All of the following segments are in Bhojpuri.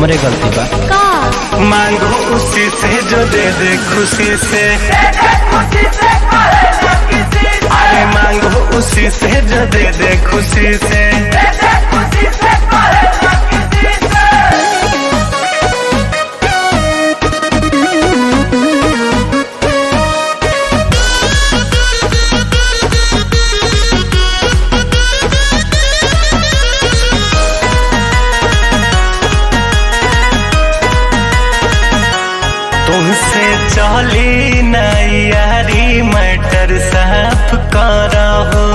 हमरे गलती बा का मांगो उसी से जो दे दे खुशी से, अरे मांगो उसी से जो दे दे खुशी से। तुमसे चली नहीं यारी मैटर साफ करा हो,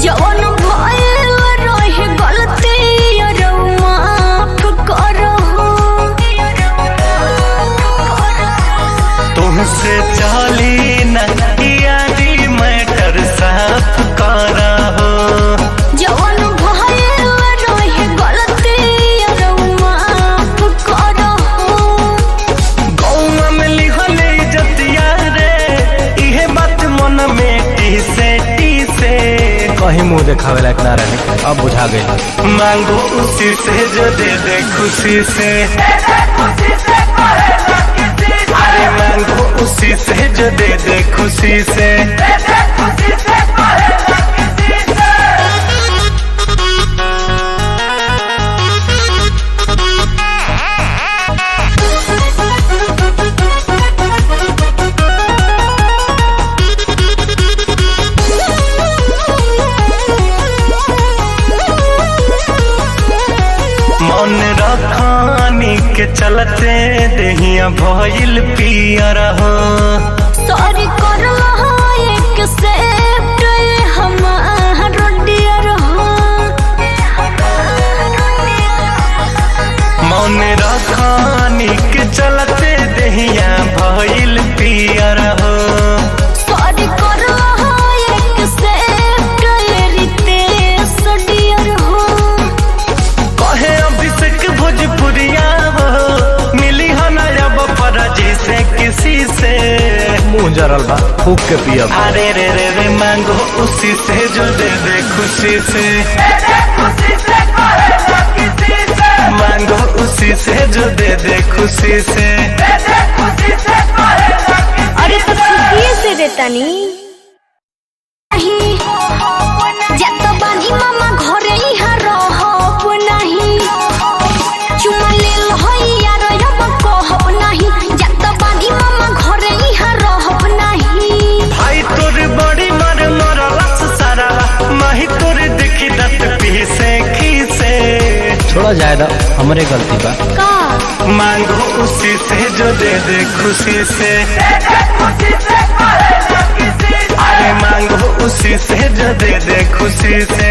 जवन भइल रहे गलती अरे माफ करो। तुमसे चली नहीं यारी मैटर साफ करा हो, जवन भइल रहे गलती अरे माफ करो। गौवा में लिखले जतिया रे, इहे बात मन में टीसे कहीं मुंह देखावे लायक ना रहे, अब बुझा गई। मांगो उसी से जो दे दे खुशी से, अरे मांगो उसी से जो दे दे खुशी से। मन रखानी के चलते देहिया भइल पियर हो, सॉरी करो एक सेफ्ट हमार डियर हो। मन रखानी के चलते देहिया भइल पियर हो, सॉरी करो एक सेफ्ट रितेश डियर हो। कहे अभिषेक भोजपुरिया हो, मिली हो न अब फर्जी से किसी से। मुंह जरल बा फूक के पियब। अरे रे रे रे मांगो उसी से जो दे दे खुशी से, मांगो उसी से जो दे दे खुशी से। अरे तो खुशी से देतानी जत बानी मामा घरे इहा रहब नाही, चुमा लेल होइया रहब कहब नाही। जत बानी मामा घरे इहा रहब नाही। भाई तोर बड़ी मर मरलस सारा, माही तोर देखी दत पीसे खीसे। छोड़ा जायदा हमरे गलती बा का मांगो उसी से जो दे दे खुशी से, अरे मांगो उसी से जो दे दे खुशी से।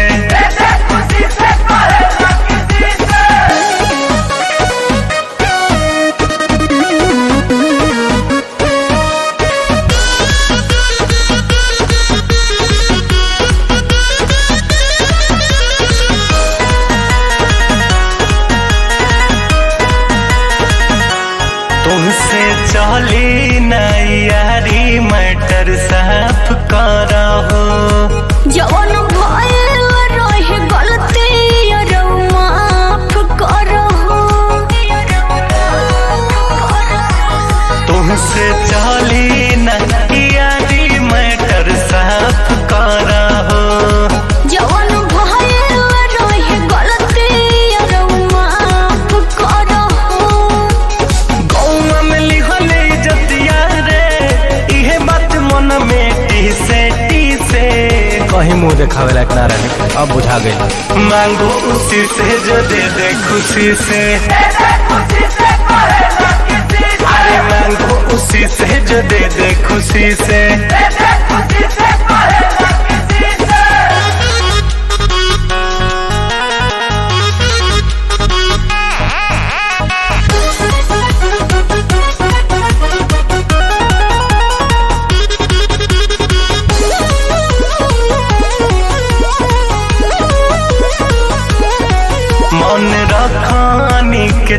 तुमसे चली नहीं यारी मैटर साफ करा हो, जवन भइल रहे गलती अरे माफ करो। तुमसे चली नहीं यारी मैटर साफ करा हो, जवन भइल रहे गलती अरे माफ करो। गौवा में लिखले जतिया रे, इहे बात मन में टीसे कहीं मुंह देखावे लायक ना रहे, अब बुझा गई। मांगो उसी से जो दे दे खुशी से, अरे मांगो उसी से जो दे दे खुशी से। मन रखानी के